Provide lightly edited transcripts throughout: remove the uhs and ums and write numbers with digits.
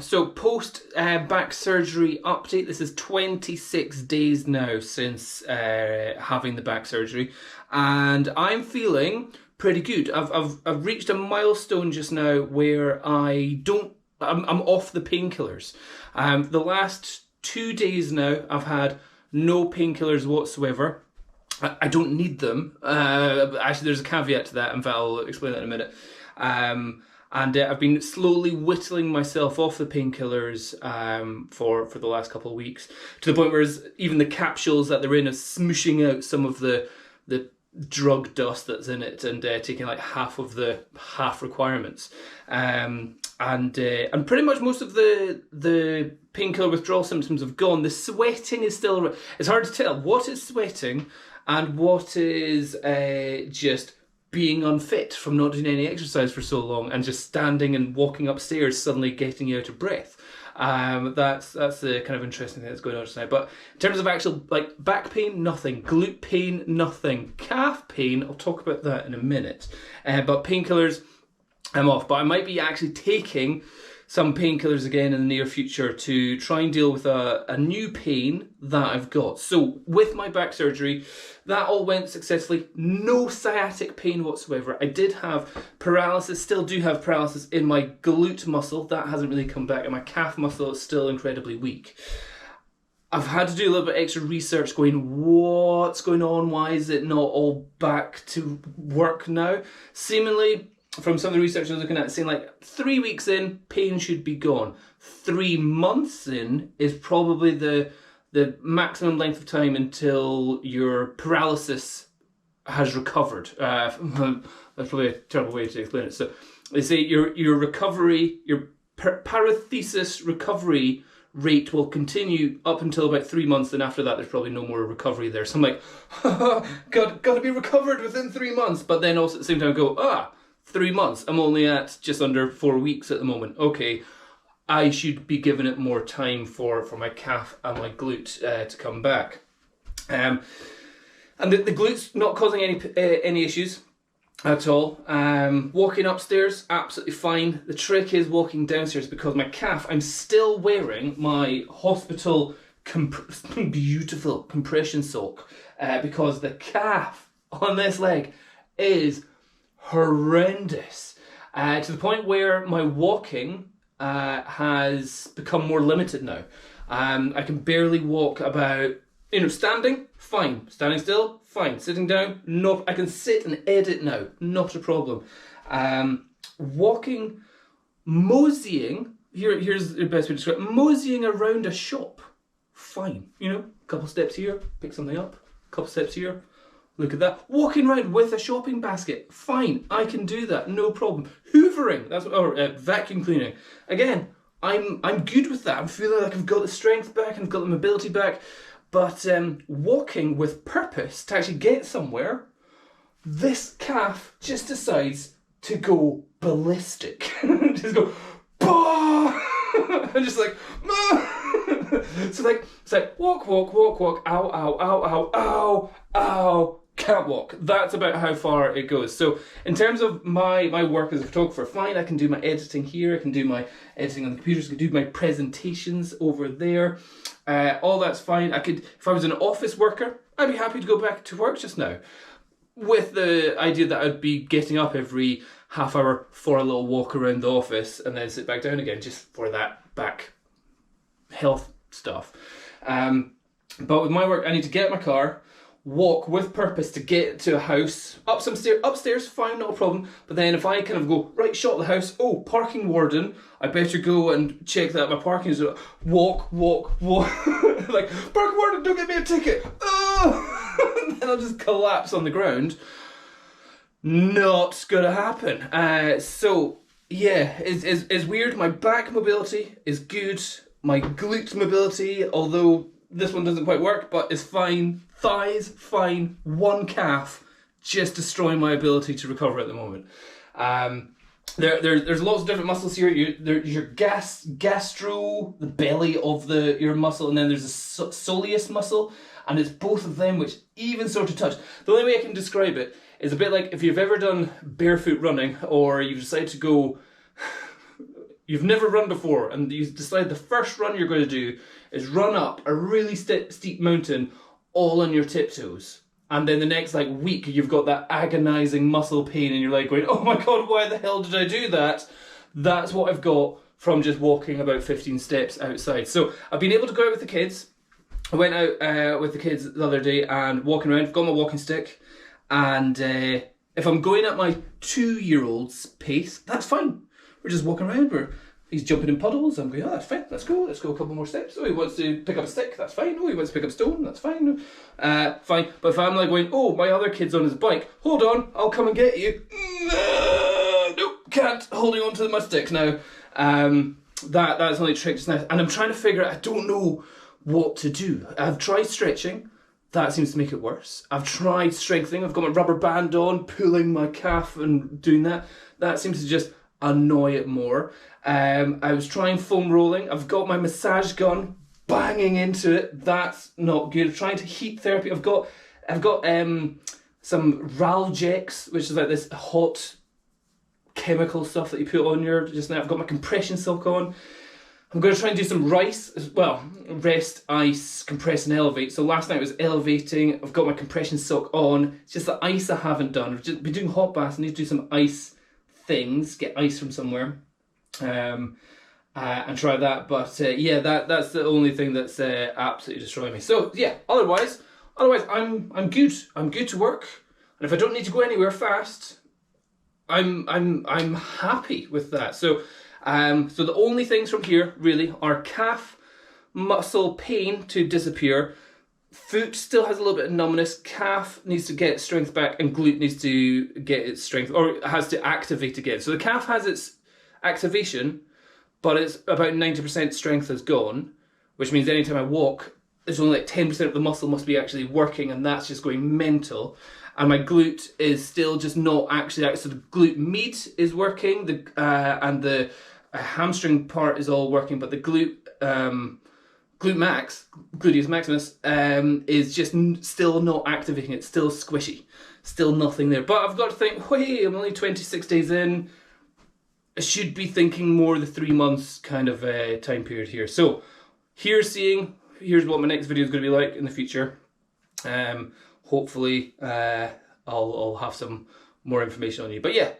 So post back surgery update. This is 26 days now since having the back surgery, and I'm feeling pretty good. I've reached a milestone just now where I'm off the painkillers. The last 2 days now, I've had no painkillers whatsoever. I don't need them. Actually, there's a caveat to that. In fact, I'll explain that in a minute. And I've been slowly whittling myself off the painkillers for the last couple of weeks, to the point where even the capsules that they're in are smooshing out some of the drug dust that's in it, and taking like half requirements. And pretty much most of the painkiller withdrawal symptoms have gone. The sweating is still... It's hard to tell what is sweating and what is just being unfit from not doing any exercise for so long and just standing and walking upstairs, suddenly getting you out of breath. That's the kind of interesting thing that's going on just now. But in terms of actual like back pain, nothing. Glute pain, nothing. Calf pain, I'll talk about that in a minute. But painkillers, I'm off. But I might be actually taking some painkillers again in the near future to try and deal with a new pain that I've got. So with my back surgery, that all went successfully. No sciatic pain whatsoever. I did have paralysis, still do have paralysis in my glute muscle. That hasn't really come back, and my calf muscle is still incredibly weak. I've had to do a little bit extra research going, what's going on? Why is it not all back to work now? Seemingly, from some of the research I was looking at, saying like 3 weeks in, pain should be gone. 3 months in is probably the maximum length of time until your paralysis has recovered. That's probably a terrible way to explain it. So they say your recovery, your parathesis recovery rate will continue up until about 3 months. Then after that, there's probably no more recovery there. So I'm like, got to be recovered within 3 months. But then also at the same time go, 3 months. I'm only at just under 4 weeks at the moment. Okay, I should be giving it more time for my calf and my glute to come back. And the glute's not causing any issues at all. Walking upstairs, absolutely fine. The trick is walking downstairs, because my calf, I'm still wearing my hospital beautiful compression sock, because the calf on this leg is horrendous, to the point where my walking has become more limited now. I can barely walk about, standing, fine. Standing still, fine. Sitting down, no. I can sit and edit now, not a problem. Walking, moseying, here's the best way to describe it, moseying around a shop, fine. A couple steps here, pick something up, a couple steps here, look at that. Walking around with a shopping basket, fine. I can do that, no problem. Hoovering, or vacuum cleaning. Again, I'm good with that. I'm feeling like I've got the strength back and I've got the mobility back. But walking with purpose to actually get somewhere, this calf just decides to go ballistic. Just go, bah! I'm just like, so it's like walk, ow, ow, ow, ow, ow, ow. Can't walk. That's about how far it goes. So in terms of my work as a photographer, fine, I can do my editing here, I can do my editing on the computers, I can do my presentations over there. All that's fine. If I was an office worker, I'd be happy to go back to work just now, with the idea that I'd be getting up every half hour for a little walk around the office and then sit back down again, just for that back health stuff. But with my work, I need to get out my car, walk with purpose to get to a house, up some stairs, upstairs, fine, not a problem. But then if I kind of go, right, shot the house, parking warden, I better go and check that my parking is, walk. Like, parking warden, don't get me a ticket. And then I'll just collapse on the ground. Not gonna happen. So yeah, it's weird. My back mobility is good. My glute mobility, although this one doesn't quite work, but is fine. Thighs, fine. One calf, just destroying my ability to recover at the moment. There's lots of different muscles here. Your gastro, the belly of your muscle, and then there's a soleus muscle, and it's both of them which even sort of touch. The only way I can describe it is a bit like if you've ever done barefoot running, or you've decided to go you've never run before, and you decide the first run you're going to do is run up a really steep mountain all on your tiptoes. And then the next like week, you've got that agonizing muscle pain and you're like going, oh my God, why the hell did I do that? That's what I've got from just walking about 15 steps outside. So I've been able to go out with the kids. I went out with the kids the other day and walking around, I've got my walking stick. And if I'm going at my 2-year-old's pace, that's fine. We're just walking around, he's jumping in puddles. I'm going, oh, that's fine, let's go a couple more steps. Oh, he wants to pick up a stick, that's fine. Oh, he wants to pick up a stone, that's fine. Fine. But if I'm like going, oh, my other kid's on his bike, hold on, I'll come and get you. Nope, can't, holding on to my stick now. That's only a trick just now. And I'm trying to figure out, I don't know what to do. I've tried stretching, that seems to make it worse. I've tried strengthening, I've got my rubber band on, pulling my calf and doing that. That seems to just annoy it more. I was trying foam rolling. I've got my massage gun banging into it. That's not good. I'm trying to heat therapy. I've got some Ralgex, which is like this hot chemical stuff that you put on your just now. I've got my compression sock on. I'm going to try and do some rest, ice, compress and elevate. So last night was elevating. I've got my compression sock on. It's just the ice I haven't done. I've just been doing hot baths. I need to do some ice things, get ice from somewhere, and try that. But yeah, that's the only thing that's absolutely destroying me. So yeah, otherwise I'm good. I'm good to work, and if I don't need to go anywhere fast, I'm happy with that. So so the only things from here really are calf muscle pain to disappear. Foot still has a little bit of numbness. Calf needs to get strength back, and glute needs to get its strength, or has to activate again. So the calf has its activation, but it's about 90% strength has gone, which means anytime I walk, there's only like 10% of the muscle must be actually working, and that's just going mental. And my glute is still just not actually, so the glute med is working, and the hamstring part is all working, but the glute max, gluteus maximus, is just still not activating. It's still squishy, still nothing there. But I've got to think, hey, I'm only 26 days in. I should be thinking more the 3 months kind of time period here. So here's what my next video is going to be like in the future. Hopefully I'll have some more information on you. But yeah,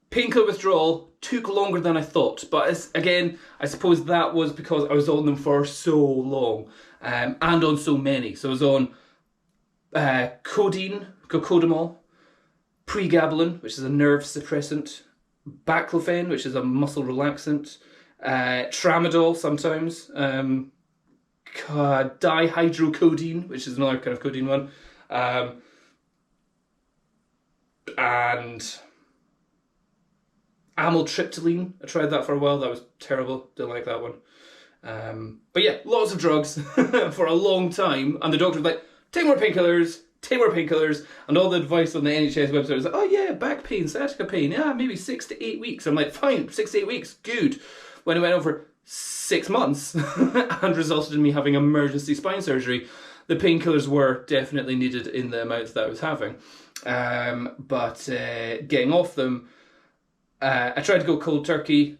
painkiller withdrawal took longer than I thought, but again, I suppose that was because I was on them for so long, and on so many. So I was on codeine, cocodamol, pregabalin, which is a nerve suppressant, baclofen, which is a muscle relaxant, tramadol sometimes, dihydrocodeine, which is another kind of codeine one, and amitriptyline. I tried that for a while. That was terrible. Didn't like that one. But yeah, lots of drugs for a long time. And the doctor was like, take more painkillers, and all the advice on the NHS website was like, oh yeah, back pain, sciatica pain, yeah, maybe 6 to 8 weeks. I'm like, fine, 6 to 8 weeks, good. When it went over 6 months and resulted in me having emergency spine surgery, the painkillers were definitely needed in the amounts that I was having. But getting off them, I tried to go cold turkey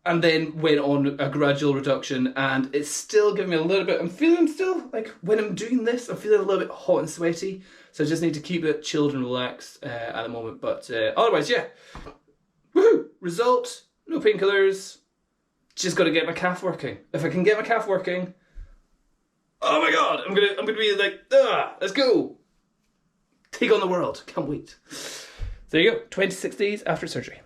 and then went on a gradual reduction, and it's still giving me a little bit, I'm feeling still, like when I'm doing this, I'm feeling a little bit hot and sweaty, so I just need to keep it chilled and relaxed at the moment. But otherwise, yeah, woohoo, result, no painkillers, just got to get my calf working. If I can get my calf working, oh my God, I'm gonna be like, let's go, take on the world, can't wait. There you go, 26 days after surgery.